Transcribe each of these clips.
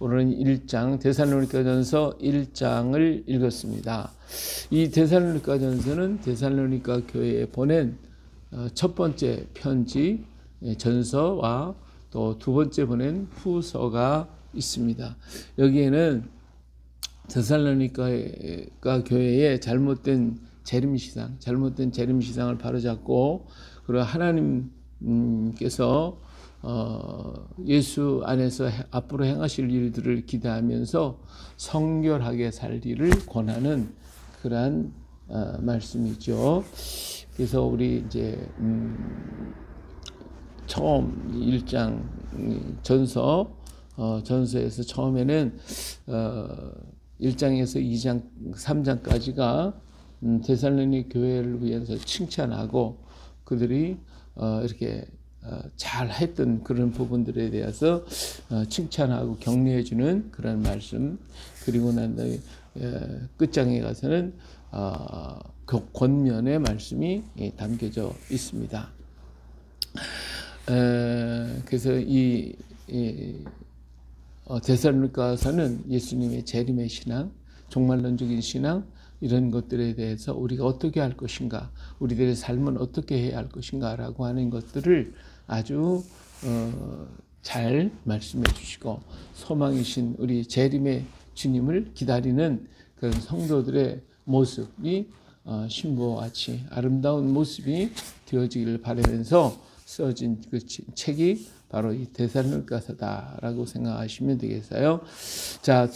오늘은 1장 데살로니가전서 1장을 읽었습니다. 이 데살로니가전서는 데살로니가 교회에 보낸 첫 번째 편지 전서와 또 두 번째 보낸 후서가 있습니다. 여기에는 데살로니가 교회의 잘못된 재림시상을 바로잡고 그리고 하나님께서 예수 안에서 앞으로 행하실 일들을 기대하면서 성결하게 살기를 권하는 그러한 말씀이죠. 그래서 우리 이제 처음 1장 전서에서 처음에는 1장에서 2장, 3장까지가 데살로니 교회를 위해서 칭찬하고 그들이 이렇게 잘 했던 그런 부분들에 대해서 칭찬하고 격려해주는 그런 말씀, 그리고 난 다음에 끝장에 가서는 권면의 말씀이 담겨져 있습니다. 그래서 이 데살로니가서는 예수님의 재림의 신앙, 종말론적인 신앙, 이런 것들에 대해서 우리가 어떻게 할 것인가, 우리들의 삶은 어떻게 해야 할 것인가 라고 하는 것들을 아주 잘 말씀해 주시고, 소망이신 우리 재림의 주님을 기다리는 그런 성도들의 모습이 신부와 같이 아름다운 모습이 되어지기를 바라면서 써진 그 책이 바로 이 데살로니가서다라고 생각하시면 되겠어요. 자,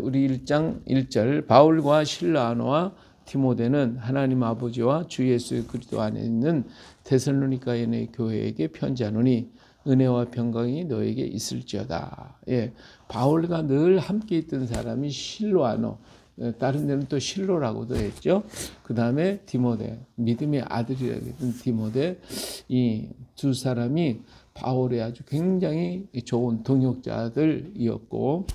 우리 1장 1절, 바울과 실라노와 디모데는 하나님 아버지와 주 예수 그리스도 안에 있는 데살로니가의 교회에게 편지하노니 은혜와 평강이 너에게 있을지어다. 예, 바울과 늘 함께 있던 사람이 실로아노, 다른 데는 또 실로라고도 했죠. 그 다음에 디모데, 믿음의 아들이라고 했던 디모데, 이 두 사람이 바울의 아주 굉장히 좋은 동역자들이었고,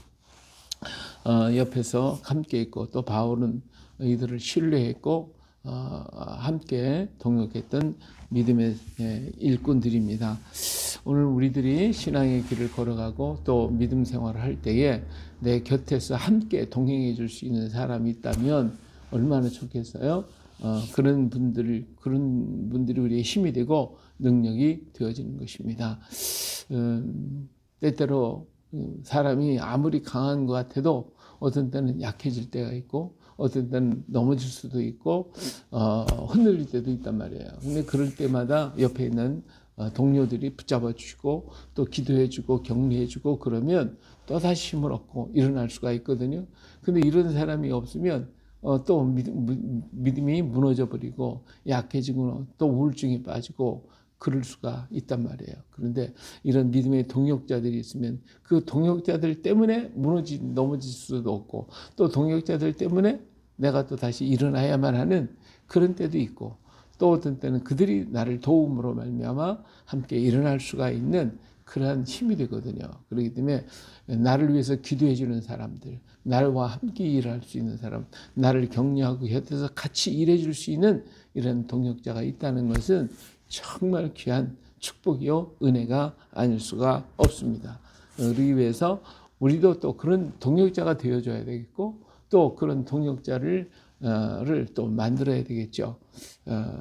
옆에서 함께 있고, 또 바울은 이들을 신뢰했고, 함께 동역했던 믿음의 일꾼들입니다. 오늘 우리들이 신앙의 길을 걸어가고 또 믿음 생활을 할 때에 내 곁에서 함께 동행해 줄 수 있는 사람이 있다면 얼마나 좋겠어요? 그런 분들이 우리의 힘이 되고 능력이 되어지는 것입니다. 때때로 사람이 아무리 강한 것 같아도 어떤 때는 약해질 때가 있고 어떤 때는 넘어질 수도 있고 흔들릴 때도 있단 말이에요. 근데 그럴 때마다 옆에 있는 동료들이 붙잡아 주시고 또 기도해 주고 격려해 주고 그러면 또 다시 힘을 얻고 일어날 수가 있거든요. 근데 이런 사람이 없으면 또 믿음이 무너져 버리고 약해지고 또 우울증이 빠지고 그럴 수가 있단 말이에요. 그런데 이런 믿음의 동역자들이 있으면 그 동역자들 때문에 넘어질 수도 없고 또 동역자들 때문에 내가 또 다시 일어나야만 하는 그런 때도 있고 또 어떤 때는 그들이 나를 도움으로 말미암아 함께 일어날 수가 있는 그러한 힘이 되거든요. 그렇기 때문에 나를 위해서 기도해 주는 사람들, 나와 함께 일할 수 있는 사람, 나를 격려하고 곁에서 같이 일해 줄 수 있는 이런 동역자가 있다는 것은 정말 귀한 축복이요 은혜가 아닐 수가 없습니다. 우리 위해서 우리도 또 그런 동역자가 되어줘야 되겠고 또 그런 동역자를 또 만들어야 되겠죠.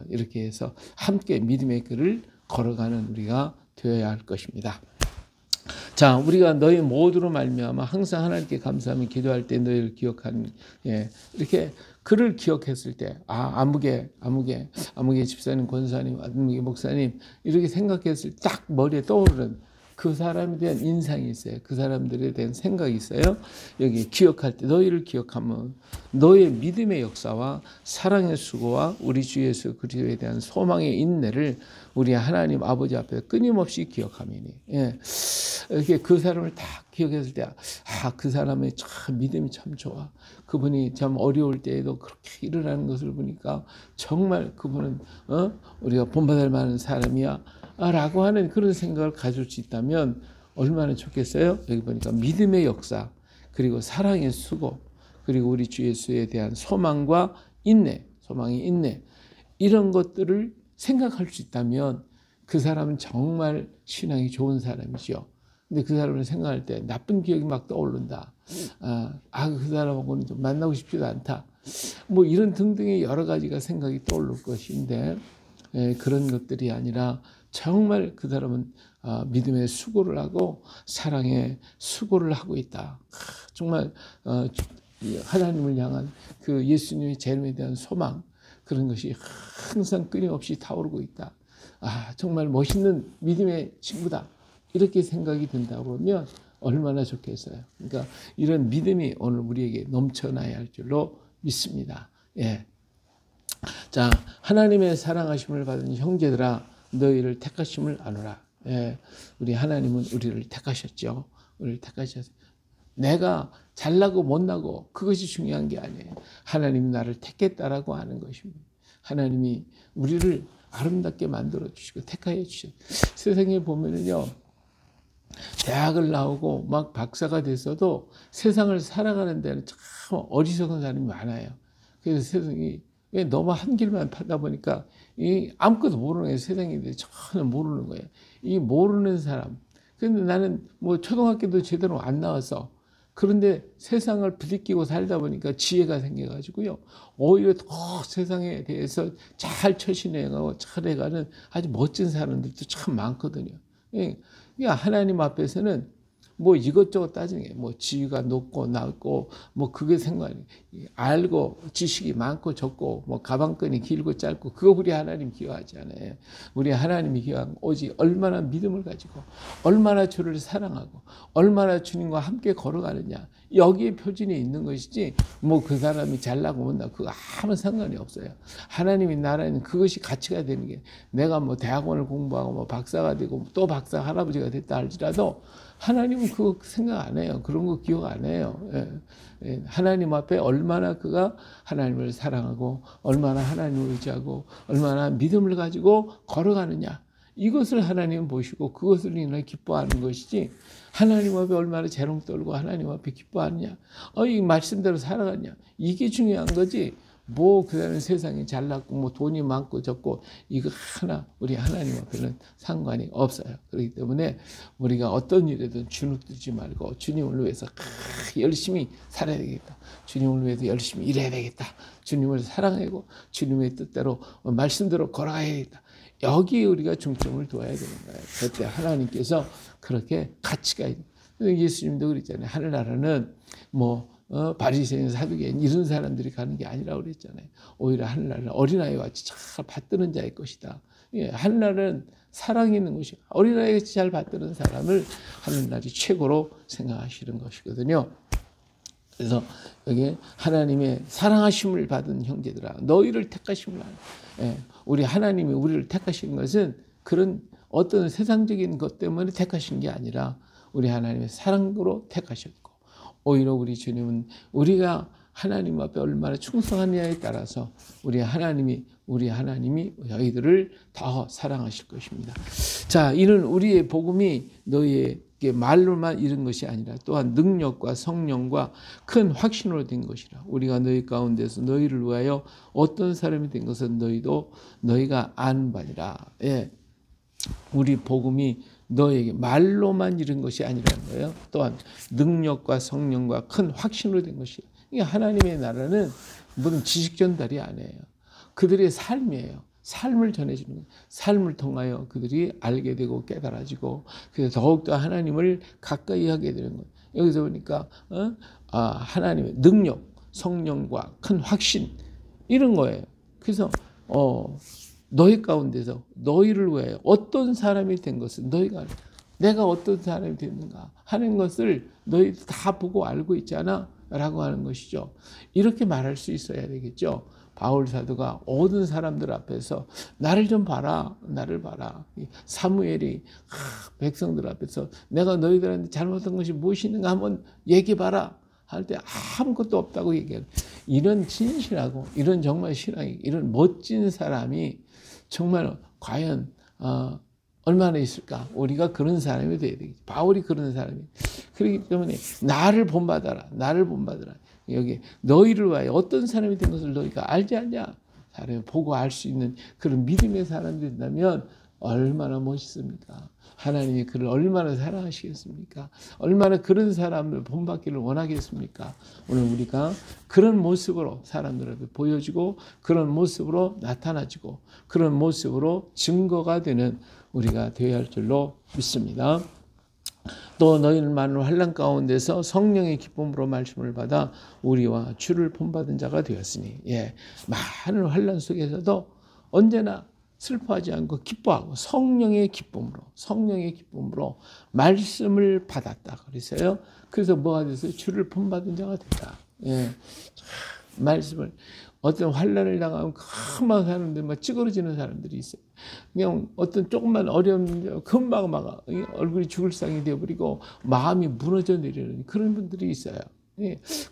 이렇게 해서 함께 믿음의 길을 걸어가는 우리가 되어야 할 것입니다. 자, 우리가 너희 모두로 말미암아 항상 하나님께 감사하며 기도할 때 너희를 기억하는, 이렇게 그를 기억했을 때, 아무개 집사님, 권사님, 아무개 목사님 이렇게 생각했을 때 딱 머리에 떠오르는 그 사람에 대한 인상이 있어요. 그 사람들에 대한 생각이 있어요. 여기 기억할 때 너희를 기억하면 너의 믿음의 역사와 사랑의 수고와 우리 주 예수 그리스도에 대한 소망의 인내를 우리 하나님 아버지 앞에 끊임없이 기억하미니. 이렇게 그 사람을 딱 기억했을 때, 그 사람의 참 믿음이 참 좋아. 그분이 참 어려울 때에도 그렇게 일어나는 것을 보니까 정말 그분은 우리가 본받을 만한 사람이야. 라고 하는 그런 생각을 가질 수 있다면 얼마나 좋겠어요? 여기 보니까 믿음의 역사, 그리고 사랑의 수고, 그리고 우리 주 예수에 대한 소망과 소망의 인내, 이런 것들을 생각할 수 있다면 그 사람은 정말 신앙이 좋은 사람이죠. 근데 그 사람을 생각할 때 나쁜 기억이 막 떠오른다. 그 사람하고는 좀 만나고 싶지도 않다. 뭐 이런 등등의 여러 가지가 생각이 떠오를 것인데 그런 것들이 아니라 정말 그 사람은 믿음의 수고를 하고 사랑의 수고를 하고 있다. 정말 하나님을 향한 그 예수님의 재림에 대한 소망, 그런 것이 항상 끊임없이 타오르고 있다. 정말 멋있는 믿음의 친구다. 이렇게 생각이 든다고 그러면 얼마나 좋겠어요. 그러니까 이런 믿음이 오늘 우리에게 넘쳐나야 할 줄로 믿습니다. 예. 자, 하나님의 사랑하심을 받은 형제들아, 너희를 택하심을 아노라. 예. 우리 하나님은 우리를 택하셨죠. 우리를 택하셨어요. 내가 잘나고 못나고 그것이 중요한 게 아니에요. 하나님이 나를 택했다라고 하는 것입니다. 하나님이 우리를 아름답게 만들어 주시고 택하여 주셨어요. 세상에 보면은요, 대학을 나오고 막 박사가 됐어도 세상을 살아가는 데는 참 어리석은 사람이 많아요. 그래서 세상이 너무 한 길만 파다 보니까 아무것도 모르는 거예요. 세상에 대해 전혀 모르는 거예요. 이 모르는 사람. 근데 나는 뭐 초등학교도 제대로 안 나와서, 그런데 세상을 부딪히고 살다 보니까 지혜가 생겨가지고요, 오히려 더 세상에 대해서 잘 처신해가고 잘해가는 아주 멋진 사람들도 참 많거든요. 그러니까 하나님 앞에서는 뭐 이것저것 따지는 게, 뭐 지위가 높고 낮고 뭐 그게 생각이, 알고 지식이 많고 적고 뭐 가방끈이 길고 짧고 그거 우리 하나님 기여하지 않아요. 우리 하나님이 기여한 오직 얼마나 믿음을 가지고 얼마나 주를 사랑하고 얼마나 주님과 함께 걸어가느냐, 여기에 표준이 있는 것이지 뭐 그 사람이 잘나고 못나 그거 아무 상관이 없어요. 하나님이 나라에는 그것이 가치가 되는 게, 내가 뭐 대학원을 공부하고 뭐 박사가 되고 또 박사 할아버지가 됐다 할지라도 하나님은 그거 생각 안 해요. 그런 거 기억 안 해요. 하나님 앞에 얼마나 그가 하나님을 사랑하고 얼마나 하나님을 의지하고 얼마나 믿음을 가지고 걸어가느냐, 이것을 하나님은 보시고 그것을 인해 기뻐하는 것이지, 하나님 앞에 얼마나 재롱 떨고 하나님 앞에 기뻐하느냐, 이 말씀대로 살아가냐, 이게 중요한 거지. 뭐 그다음에 세상이 잘났고 뭐 돈이 많고 적고 이거 하나 우리 하나님 앞에는 상관이 없어요. 그렇기 때문에 우리가 어떤 일에든 주눅들지 말고 주님을 위해서 열심히 살아야 되겠다. 주님을 위해서 열심히 일해야 되겠다. 주님을 사랑하고 주님의 뜻대로 말씀대로 걸어가야겠다. 여기에 우리가 중점을 둬야 되는 거예요. 그때 하나님께서 그렇게 가치가 있는, 예수님도 그랬잖아요. 하늘나라는 뭐 바리새인, 사두개인 이런 사람들이 가는 게 아니라고 그랬잖아요. 오히려 하늘나라는 어린아이와 같이 잘 받드는 자의 것이다. 하늘나라는 사랑이 있는 것이, 어린아이 같이 잘 받드는 사람을 하늘나라이 최고로 생각하시는 것이거든요. 그래서 여기 하나님의 사랑하심을 받은 형제들아, 너희를 택하심을 하는, 우리 하나님이 우리를 택하신 것은 그런 어떤 세상적인 것 때문에 택하신 게 아니라 우리 하나님의 사랑으로 택하셨고, 오히려 우리 주님은 우리가 하나님 앞에 얼마나 충성하느냐에 따라서 우리 하나님이 너희들을 더 사랑하실 것입니다. 자, 이는 우리의 복음이 너희에게 말로만 이른 것이 아니라 또한 능력과 성령과 큰 확신으로 된 것이라. 우리가 너희 가운데서 너희를 위하여 어떤 사람이 된 것은 너희가 아는 바니라. 우리 복음이 너에게 말로만 이른 것이 아니라는 거예요. 또한 능력과 성령과 큰 확신으로 된 것이에요. 이게 하나님의 나라는 무슨 지식 전달이 아니에요. 그들의 삶이에요. 삶을 전해주는 거예요. 삶을 통하여 그들이 알게 되고 깨달아지고, 그래서 더욱더 하나님을 가까이 하게 되는 거예요. 여기서 보니까 하나님의 능력, 성령과 큰 확신, 이런 거예요. 그래서 너희 가운데서 너희를 위하여 어떤 사람이 된 것은 내가 어떤 사람이 됐는가 하는 것을 너희 다 보고 알고 있잖아 라고 하는 것이죠. 이렇게 말할 수 있어야 되겠죠. 바울 사도가 모든 사람들 앞에서 나를 좀 봐라, 나를 봐라. 사무엘이 백성들 앞에서 내가 너희들한테 잘못한 것이 무엇이 있는가 한번 얘기해봐라 할 때 아무것도 없다고 얘기해요. 이런 진실하고 이런 정말 신앙이, 이런 멋진 사람이 정말 과연 얼마나 있을까? 우리가 그런 사람이 돼야 되겠지. 바울이 그런 사람이. 그렇기 때문에 나를 본받아라. 여기 너희를 위하여 어떤 사람이 된 것을 너희가 알지 않냐? 사람을 보고 알 수 있는 그런 믿음의 사람이 된다면 얼마나 멋있습니까? 하나님이 그를 얼마나 사랑하시겠습니까? 얼마나 그런 사람을 본받기를 원하겠습니까? 오늘 우리가 그런 모습으로 사람들에게 보여주고 그런 모습으로 나타나지고 그런 모습으로 증거가 되는 우리가 되어야 할 줄로 믿습니다. 또 너희는 많은 환난 가운데서 성령의 기쁨으로 말씀을 받아 우리와 주를 본받은 자가 되었으니, 많은 환난 속에서도 언제나 슬퍼하지 않고 기뻐하고 성령의 기쁨으로 말씀을 받았다 그랬어요. 그래서 뭐가 됐어요? 주를 본받은 자가 됐다. 말씀을, 어떤 환난을 당하면 금방 사는데 막 찌그러지는 사람들이 있어요. 그냥 어떤 조금만 어려운 문제 금방 막 얼굴이 죽을 상이 되어버리고 마음이 무너져 내리는 그런 분들이 있어요.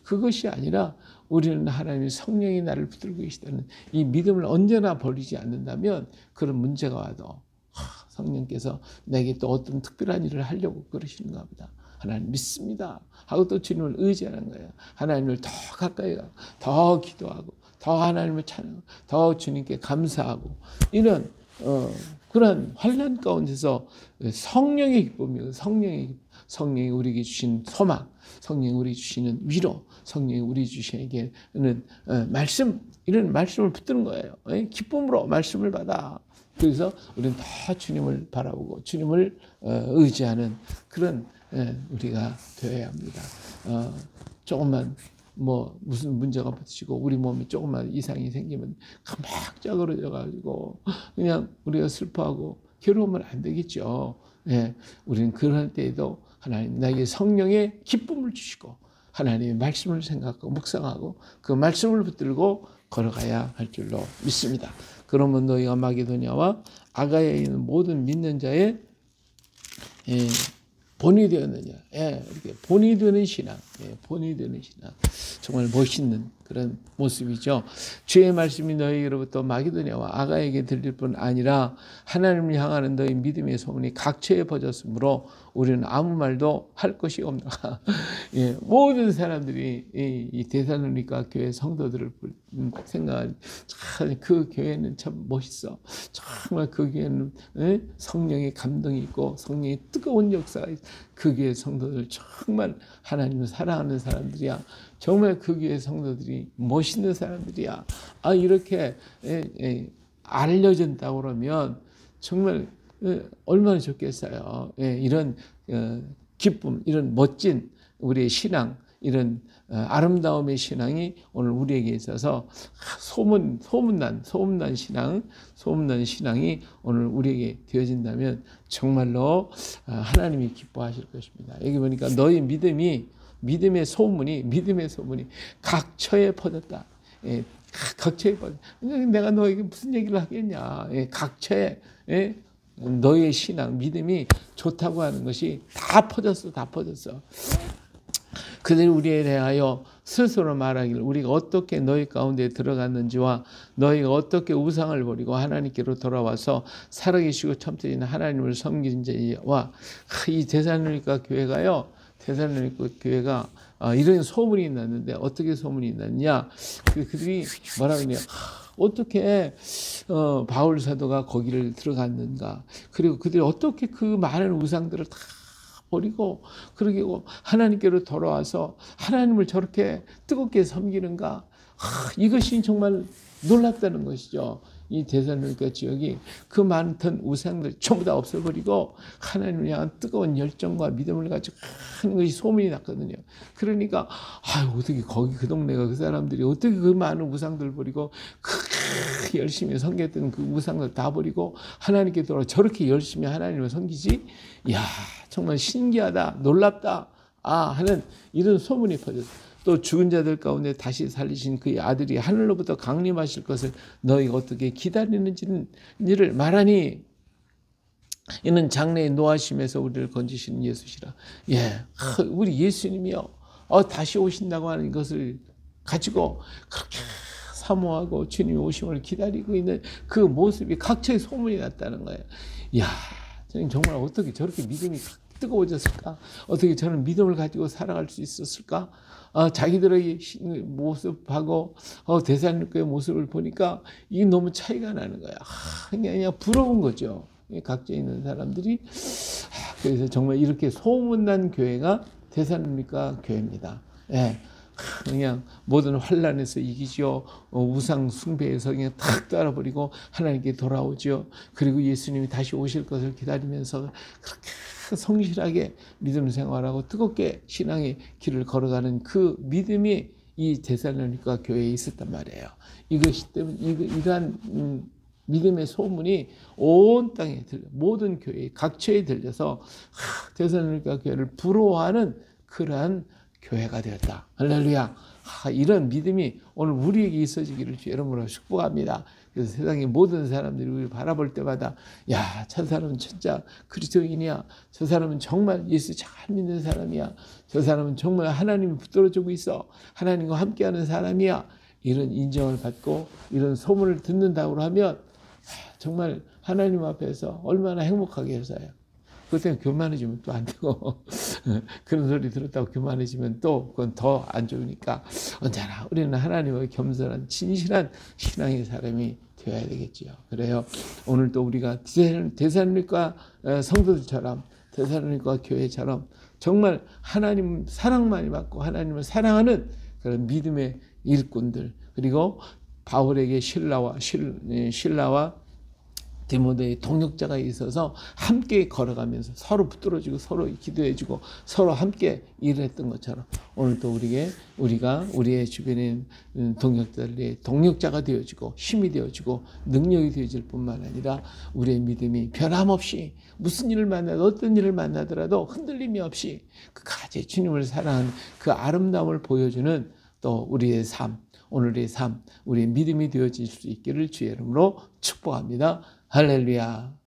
그것이 아니라 우리는 하나님의 성령이 나를 붙들고 계시다는 이 믿음을 언제나 버리지 않는다면 그런 문제가 와도 성령께서 내게 또 어떤 특별한 일을 하려고 그러시는가 보다. 하나님 믿습니다 하고 또 주님을 의지하는 거예요. 하나님을 더 가까이 가고 더 기도하고 더 하나님을 찬양하고 더 주님께 감사하고 이런 그런 환난 가운데서 성령의 기쁨이요. 성령이 우리에게 주신 소망, 성령이 우리에게 주시는 위로, 성령이 우리 주시에게는 말씀, 이런 말씀을 붙드는 거예요. 기쁨으로 말씀을 받아. 그래서 우리는 다 주님을 바라보고 주님을 의지하는 그런 우리가 되어야 합니다. 조금만 무슨 문제가 부딪히고 우리 몸에 조금만 이상이 생기면 막 쪄그러져 가지고 그냥 우리가 슬퍼하고 괴로우면 안 되겠죠. 우리는 그럴 때에도 하나님 나에게 성령의 기쁨을 주시고 하나님의 말씀을 생각하고 묵상하고 그 말씀을 붙들고 걸어가야 할 줄로 믿습니다. 그러면 너희가 마게도냐와 아가야에 있는 모든 믿는 자의 본이 되었느냐. 이렇게 본이 되는 신앙. 본이 되는 신앙. 정말 멋있는 그런 모습이죠. 주의 말씀이 너희로부터 마게도냐와 아가에게 들릴 뿐 아니라 하나님을 향하는 너희 믿음의 소문이 각처에 퍼졌으므로 우리는 아무 말도 할 것이 없노라. 모든 사람들이 이 데살로니가 교회 성도들을 생각하니 참 그 교회는 참 멋있어. 정말 그 교회는 성령의 감동이 있고 성령의 뜨거운 역사가 있어. 그 교회 성도들 정말 하나님을 사랑하는 사람들이야. 정말 그 교회 성도들이 멋있는 사람들이야. 이렇게 알려진다고 그러면 정말 얼마나 좋겠어요. 이런 기쁨, 이런 멋진 우리의 신앙, 이런 아름다움의 신앙이 오늘 우리에게 있어서 소문난 신앙이 오늘 우리에게 되어진다면 정말로 하나님이 기뻐하실 것입니다. 여기 보니까 너희 믿음의 소문이 각처에 퍼졌다. 각처에 퍼졌다. 내가 너에게 무슨 얘기를 하겠냐. 각처에 너의 신앙, 믿음이 좋다고 하는 것이 다 퍼졌어. 그들이 우리에 대하여 스스로 말하기를 우리가 어떻게 너희 가운데 들어갔는지와 너희가 어떻게 우상을 버리고 하나님께로 돌아와서 살아계시고 참되신 하나님을 섬긴 자와 이 데살로니가 교회가 이런 소문이 났는데 어떻게 소문이 났냐? 그들이 뭐라 그러냐? 어떻게 바울 사도가 거기를 들어갔는가? 그리고 그들이 어떻게 그 많은 우상들을 다 버리고 그러고 하나님께로 돌아와서 하나님을 저렇게 뜨겁게 섬기는가? 이것이 정말 놀랍다는 것이죠. 이 데살로니가 지역이 그 많던 우상들 전부 다 없애버리고 하나님을 향한 뜨거운 열정과 믿음을 가지고 하는 것이 소문이 났거든요. 그러니까 어떻게 거기 그 동네가 그 사람들이 어떻게 그 많은 우상들 버리고 그렇게 열심히 섬겼던 그 우상들 다 버리고 하나님께 돌아 저렇게 열심히 하나님을 섬기지? 이야 정말 신기하다, 놀랍다 하는 이런 소문이 퍼졌어요. 또 죽은 자들 가운데 다시 살리신 그의 아들이 하늘로부터 강림하실 것을 너희가 어떻게 기다리는지를 말하니 이는 장래의 노하심에서 우리를 건지시는 예수시라. 우리 예수님이요 다시 오신다고 하는 것을 가지고 그렇게 사모하고 주님의 오심을 기다리고 있는 그 모습이 각처에 소문이 났다는 거예요. 정말 어떻게 저렇게 믿음이 뜨거워졌을까? 어떻게 저는 믿음을 가지고 살아갈 수 있었을까? 자기들의 모습하고 데살로니가의 모습을 보니까 이게 너무 차이가 나는 거야. 그냥 부러운 거죠. 각지에 있는 사람들이 그래서 정말 이렇게 소문난 교회가 데살로니가 교회입니다. 예. 그냥 모든 환란에서 이기죠. 우상 숭배에서 그냥 탁 따라버리고 하나님께 돌아오죠. 그리고 예수님이 다시 오실 것을 기다리면서 그렇게 성실하게 믿음 생활하고 뜨겁게 신앙의 길을 걸어가는 그 믿음이 이 데살로니가 교회에 있었단 말이에요. 이것이 때문에 이러한 믿음의 소문이 온 땅에 들려, 모든 교회 각처에 들려서 데살로니가 교회를 부러워하는 그러한 교회가 되었다. 할렐루야. 이런 믿음이 오늘 우리에게 있어지기를 주 이름으로 축복합니다. 그래서 세상의 모든 사람들이 우리를 바라볼 때마다 야, 저 사람은 진짜 그리스도인이야. 저 사람은 정말 예수 잘 믿는 사람이야. 저 사람은 정말 하나님이 붙들어주고 있어. 하나님과 함께하는 사람이야. 이런 인정을 받고 이런 소문을 듣는다고 하면 정말 하나님 앞에서 얼마나 행복하게 해서요. 그것 때문에 교만해지면 또 안 되고 그런 소리 들었다고 교만해지면 또 그건 더 안 좋으니까 언제나 우리는 하나님의 겸손한 진실한 신앙의 사람이 되어야 되겠지요. 그래요. 오늘 또 우리가 데살로니가 성도들처럼 데살로니가 교회처럼 정말 하나님 사랑만이 받고 하나님을 사랑하는 그런 믿음의 일꾼들 그리고 바울에게 신라와 디모데의 동역자가 있어서 함께 걸어가면서 서로 붙들어주고 서로 기도해주고 서로 함께 일을 했던 것처럼 오늘도 우리가 우리의 주변에 동역자들의 동역자가 되어주고 힘이 되어주고 능력이 되어질 뿐만 아니라 우리의 믿음이 변함없이 무슨 일을 만나도 어떤 일을 만나더라도 흔들림이 없이 끝까지 주님을 사랑하는 그 아름다움을 보여주는 또 우리의 삶, 오늘의 삶, 우리의 믿음이 되어질 수 있기를 주의 이름으로 축복합니다. 할렐루야.